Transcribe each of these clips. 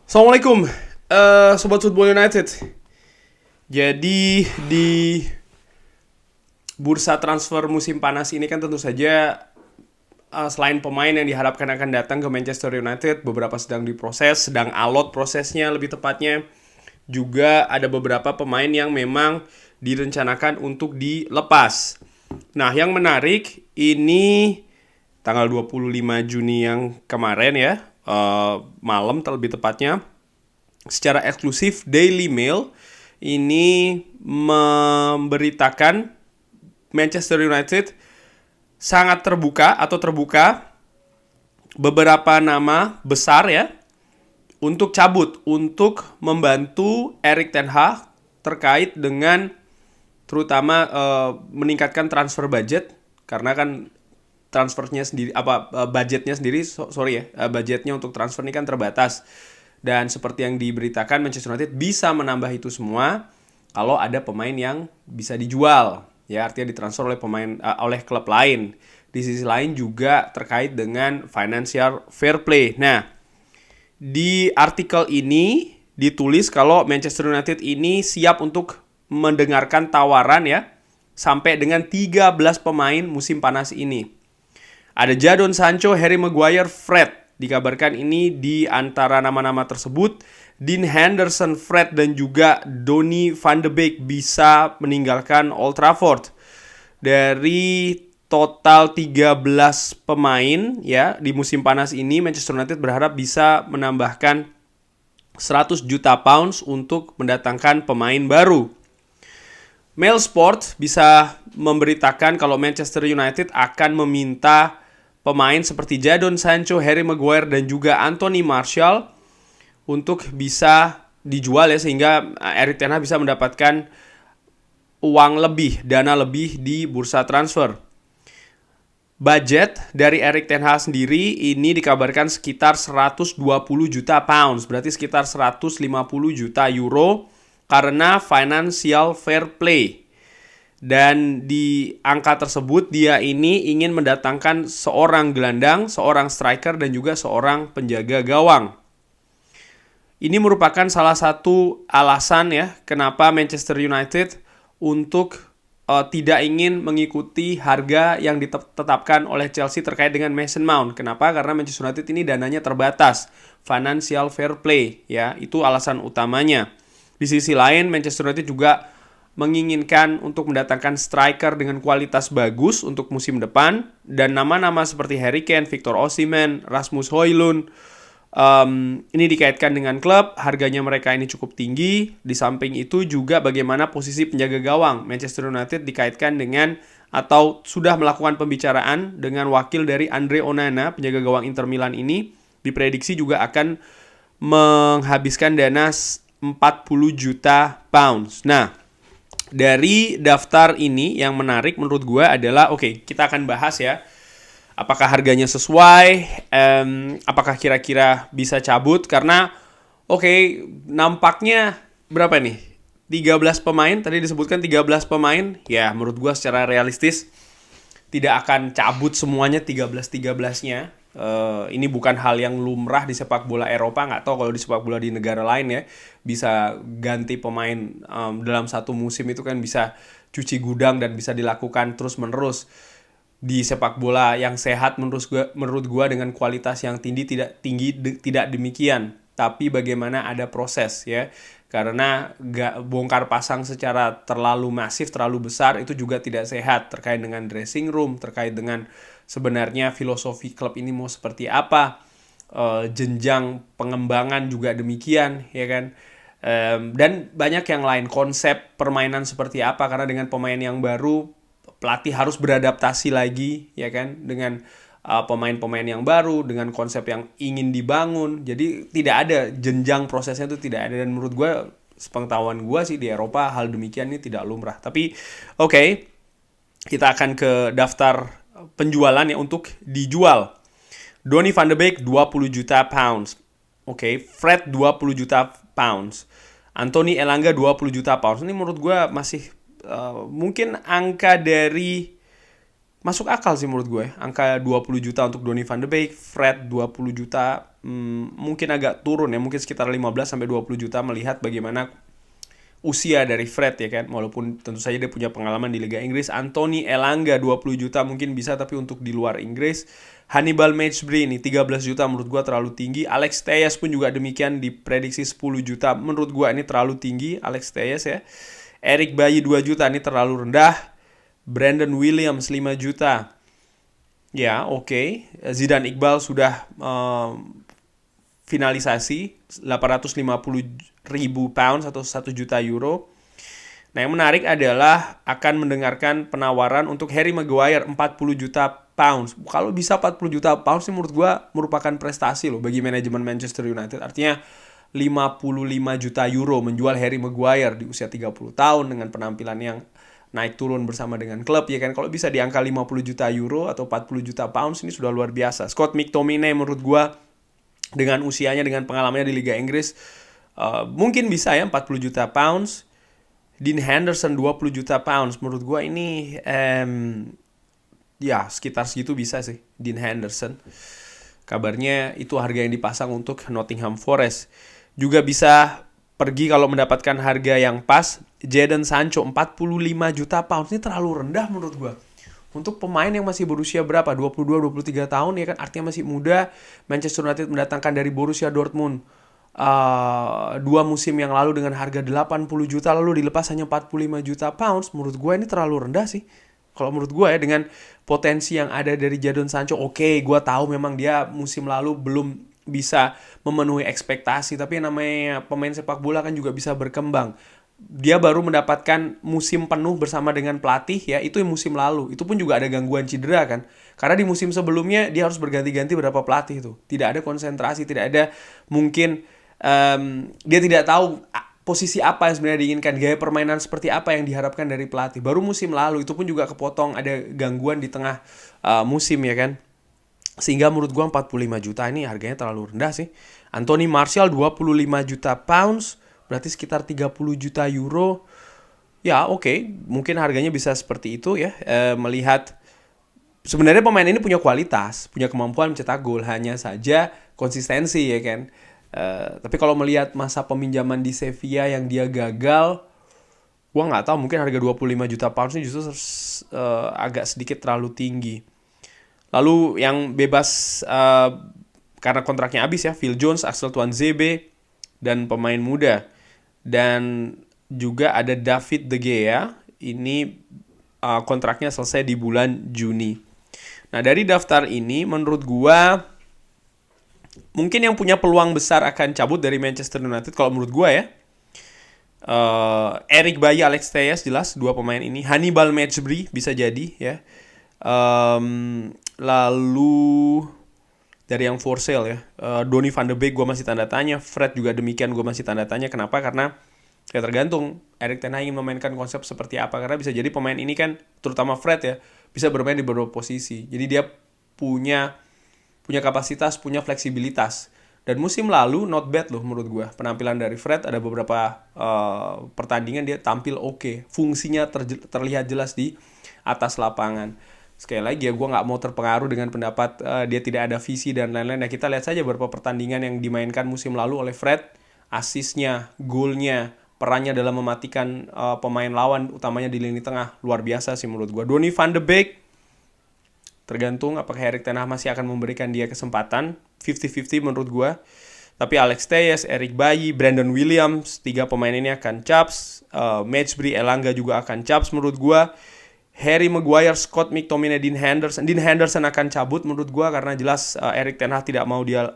Assalamualaikum, Sobat Football United. Jadi di bursa transfer musim panas ini kan tentu saja selain pemain yang diharapkan akan datang ke Manchester United, beberapa sedang diproses, sedang alot prosesnya lebih tepatnya. Juga ada beberapa pemain yang memang direncanakan untuk dilepas. Nah, yang menarik ini tanggal 25 Juni yang kemarin ya, malam terlebih tepatnya, secara eksklusif Daily Mail ini memberitakan Manchester United sangat terbuka beberapa nama besar ya untuk cabut, untuk membantu Erik ten Hag terkait dengan terutama meningkatkan transfer budget, karena kan transfernya sendiri budgetnya sendiri budgetnya untuk transfer ini kan terbatas. Dan seperti yang diberitakan, Manchester United bisa menambah itu semua kalau ada pemain yang bisa dijual, ya artinya ditransfer oleh oleh klub lain. Di sisi lain juga terkait dengan financial fair play. Nah, di artikel ini ditulis kalau Manchester United ini siap untuk mendengarkan tawaran ya sampai dengan 13 pemain musim panas ini. Ada Jadon Sancho, Harry Maguire, Fred. Dikabarkan ini di antara nama-nama tersebut, Dean Henderson, Fred, dan juga Donny van de Beek bisa meninggalkan Old Trafford. Dari total 13 pemain ya di musim panas ini, Manchester United berharap bisa menambahkan 100 juta pounds untuk mendatangkan pemain baru. Mail Sport bisa memberitakan kalau Manchester United akan meminta pemain seperti Jadon Sancho, Harry Maguire, dan juga Anthony Martial untuk bisa dijual ya, sehingga Erik ten Hag bisa mendapatkan uang lebih, dana lebih di bursa transfer. Budget dari Erik ten Hag sendiri ini dikabarkan sekitar 120 juta pounds, berarti sekitar 150 juta euro karena financial fair play. Dan di angka tersebut dia ini ingin mendatangkan seorang gelandang, seorang striker, dan juga seorang penjaga gawang. Ini merupakan salah satu alasan ya kenapa Manchester United untuk tidak ingin mengikuti harga yang ditetapkan oleh Chelsea terkait dengan Mason Mount. Kenapa? Karena Manchester United ini dananya terbatas, financial fair play ya, itu alasan utamanya. Di sisi lain, Manchester United juga menginginkan untuk mendatangkan striker dengan kualitas bagus untuk musim depan, dan nama-nama seperti Harry Kane, Victor Osimhen, Rasmus Højlund ini dikaitkan dengan klub, harganya mereka ini cukup tinggi. Di samping itu juga bagaimana posisi penjaga gawang. Manchester United dikaitkan dengan atau sudah melakukan pembicaraan dengan wakil dari Andre Onana, penjaga gawang Inter Milan ini, diprediksi juga akan menghabiskan dana 40 juta pounds. Nah, dari daftar ini yang menarik menurut gue adalah, kita akan bahas ya, apakah harganya sesuai, apakah kira-kira bisa cabut, karena nampaknya berapa nih? 13 pemain, tadi disebutkan 13 pemain, ya menurut gue secara realistis tidak akan cabut semuanya 13-13-nya. Ini bukan hal yang lumrah di sepak bola Eropa, nggak tahu kalau di sepak bola di negara lain ya, bisa ganti pemain dalam satu musim itu kan bisa cuci gudang dan bisa dilakukan terus menerus. Di sepak bola yang sehat menurut gua dengan kualitas yang tidak demikian, tapi bagaimana ada proses ya, karena bongkar pasang secara terlalu masif, terlalu besar itu juga tidak sehat, terkait dengan dressing room, terkait dengan sebenarnya filosofi klub ini mau seperti apa, jenjang pengembangan juga demikian ya kan, dan banyak yang lain, konsep permainan seperti apa, karena dengan pemain yang baru pelatih harus beradaptasi lagi ya kan, dengan pemain-pemain yang baru, dengan konsep yang ingin dibangun. Jadi tidak ada jenjang prosesnya, itu tidak ada, dan menurut gue, sepengetahuan gue sih di Eropa hal demikian ini tidak lumrah. Tapi kita akan ke daftar penjualan ya untuk dijual. Donny van de Beek 20 juta pounds. Fred 20 juta pounds. Anthony Elanga 20 juta pounds. Ini menurut gue masih mungkin angka dari masuk akal sih menurut gue. Angka 20 juta untuk Donny van de Beek, Fred 20 juta mungkin agak turun ya, mungkin sekitar 15-20 juta melihat bagaimana usia dari Fred ya kan, walaupun tentu saja dia punya pengalaman di Liga Inggris. Anthony Elanga 20 juta mungkin bisa, tapi untuk di luar Inggris. Hannibal Mejbri ini 13 juta menurut gua terlalu tinggi. Alex Telles pun juga demikian, diprediksi 10 juta. Menurut gua ini terlalu tinggi Alex Telles ya. Eric Bailly 2 juta ini terlalu rendah. Brandon Williams 5 juta. Ya, oke. Zidane Iqbal sudah finalisasi 850.000 pounds atau 1 juta euro. Nah, yang menarik adalah akan mendengarkan penawaran untuk Harry Maguire 40 juta pounds. Kalau bisa 40 juta pounds ini menurut gue merupakan prestasi loh bagi manajemen Manchester United. Artinya 55 juta euro menjual Harry Maguire di usia 30 tahun dengan penampilan yang naik turun bersama dengan klub ya kan. Kalau bisa di angka 50 juta euro atau 40 juta pounds ini sudah luar biasa. Scott McTominay menurut gue dengan usianya, dengan pengalamannya di Liga Inggris, mungkin bisa ya 40 juta pounds. Dean Henderson 20 juta pounds. Menurut gue ini ya sekitar segitu bisa sih Dean Henderson. Kabarnya itu harga yang dipasang untuk Nottingham Forest. Juga bisa pergi kalau mendapatkan harga yang pas. Jadon Sancho 45 juta pounds. Ini terlalu rendah menurut gue. Untuk pemain yang masih berusia berapa? 22-23 tahun ya kan, artinya masih muda. Manchester United mendatangkan dari Borussia Dortmund 2 musim yang lalu dengan harga 80 juta, lalu dilepas hanya 45 juta pounds. Menurut gue ini terlalu rendah sih. Kalau menurut gue ya, dengan potensi yang ada dari Jadon Sancho, oke, gue tahu memang dia musim lalu belum bisa memenuhi ekspektasi, tapi namanya pemain sepak bola kan juga bisa berkembang. Dia baru mendapatkan musim penuh bersama dengan pelatih ya, itu musim lalu. Itu pun juga ada gangguan cedera kan. Karena di musim sebelumnya dia harus berganti-ganti berapa pelatih itu. Tidak ada konsentrasi, tidak ada mungkin dia tidak tahu posisi apa yang sebenarnya diinginkan, gaya permainan seperti apa yang diharapkan dari pelatih. Baru musim lalu itu pun juga kepotong, ada gangguan di tengah musim ya kan. Sehingga menurut gua 45 juta ini harganya terlalu rendah sih. Anthony Martial 25 juta pounds, berarti sekitar 30 juta euro. Ya oke, mungkin harganya bisa seperti itu ya. Melihat sebenarnya pemain ini punya kualitas, punya kemampuan mencetak gol, hanya saja konsistensi ya kan. Tapi kalau melihat masa peminjaman di Sevilla yang dia gagal, gua nggak tahu, mungkin harga 25 juta pounds ini justru agak sedikit terlalu tinggi. Lalu yang bebas karena kontraknya habis ya, Phil Jones, Axel Tuanzebe, dan pemain muda. Dan juga ada David De Gea, ini kontraknya selesai di bulan Juni. Nah dari daftar ini menurut gua mungkin yang punya peluang besar akan cabut dari Manchester United kalau menurut gua ya, Eric Bailly, Alex Telles jelas, 2 pemain ini. Hannibal Mejbri bisa jadi ya. Lalu dari yang for sale ya, Donny van de Beek gue masih tanda tanya. Fred juga demikian, gue masih tanda tanya. Kenapa? Karena ya tergantung Erik ten Hag ingin memainkan konsep seperti apa. Karena bisa jadi pemain ini kan, terutama Fred ya, bisa bermain di beberapa posisi. Jadi dia punya kapasitas, punya fleksibilitas. Dan musim lalu not bad loh menurut gue. Penampilan dari Fred, ada beberapa pertandingan dia tampil oke. Fungsinya terlihat jelas di atas lapangan. Sekali lagi ya, gue gak mau terpengaruh dengan pendapat dia tidak ada visi dan lain-lain. Nah kita lihat saja beberapa pertandingan yang dimainkan musim lalu oleh Fred. Asisnya, golnya, perannya dalam mematikan pemain lawan, utamanya di lini tengah, luar biasa sih menurut gue. Donny van de Beek, tergantung apakah Erik ten Hag masih akan memberikan dia kesempatan. 50-50 menurut gue. Tapi Alex Telles, Eric Bailly, Brandon Williams, 3 pemain ini akan caps. Mejbri, Elanga juga akan caps menurut gue. Harry Maguire, Scott McTominay, Dean Henderson. Dean Henderson akan cabut menurut gue karena jelas Erik ten Hag tidak mau dia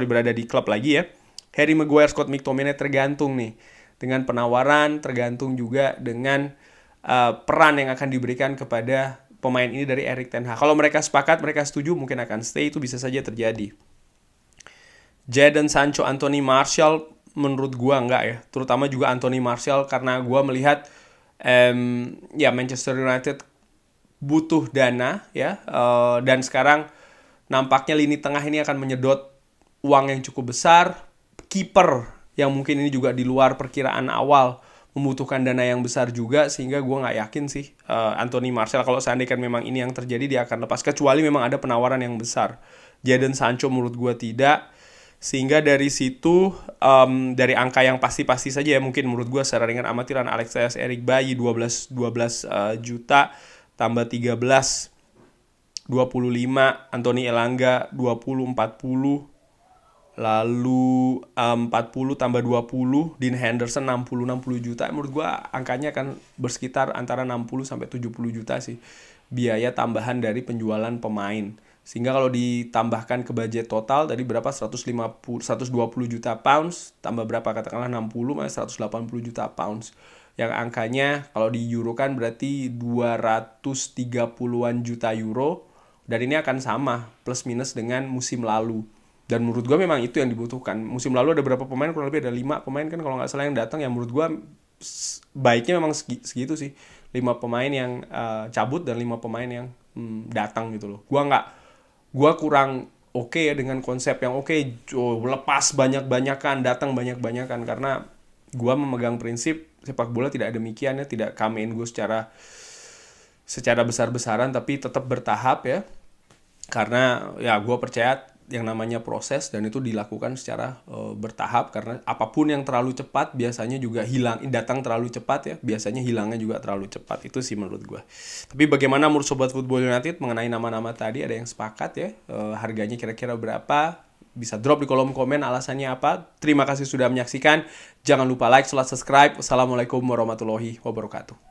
berada di klub lagi ya. Harry Maguire, Scott McTominay tergantung nih dengan penawaran, tergantung juga dengan peran yang akan diberikan kepada pemain ini dari Erik ten Hag. Kalau mereka sepakat, mereka setuju, mungkin akan stay, itu bisa saja terjadi. Jadon Sancho, Anthony Martial menurut gue enggak ya. Terutama juga Anthony Martial karena gue melihat ya Manchester United butuh dana ya, dan sekarang nampaknya lini tengah ini akan menyedot uang yang cukup besar. Kiper yang mungkin ini juga di luar perkiraan awal membutuhkan dana yang besar juga, sehingga gue nggak yakin sih Anthony Martial kalau seandainya memang ini yang terjadi dia akan lepas, kecuali memang ada penawaran yang besar Jadon Sancho menurut gue tidak. Sehingga dari situ, dari angka yang pasti-pasti saja ya, mungkin menurut gue secara ringan amatiran, Alex Telles, Eric Bailly 12 juta tambah 13 25, Anthony Elanga 20 40, lalu 40 tambah 20, Dean Henderson 60 juta. Menurut gue angkanya akan bersekitar antara 60 sampai 70 juta sih biaya tambahan dari penjualan pemain. Sehingga kalau ditambahkan ke budget total tadi berapa, 120 juta pounds tambah berapa, katakanlah 60 mas 180 juta pounds. Yang angkanya kalau di euro kan berarti 230-an juta euro. Dan ini akan sama plus minus dengan musim lalu. Dan menurut gue memang itu yang dibutuhkan. Musim lalu ada berapa pemain? Kurang lebih ada 5 pemain kan kalau nggak salah yang datang. Yang menurut gue baiknya memang segitu sih. 5 pemain yang cabut dan 5 pemain yang datang gitu loh. Gue kurang oke ya dengan konsep yang lepas banyak-banyakan, datang banyak-banyakan, karena gue memegang prinsip sepak bola tidak demikian ya, tidak come and go secara besar-besaran, tapi tetap bertahap ya, karena ya gue percaya yang namanya proses dan itu dilakukan secara bertahap, karena apapun yang terlalu cepat biasanya juga hilang, datang terlalu cepat ya biasanya hilangnya juga terlalu cepat. Itu sih menurut gue. Tapi bagaimana menurut Sobat Football United mengenai nama-nama tadi? Ada yang sepakat ya, harganya kira-kira berapa? Bisa drop di kolom komen alasannya apa. Terima kasih sudah menyaksikan, jangan lupa like, subscribe. Wassalamualaikum warahmatullahi wabarakatuh.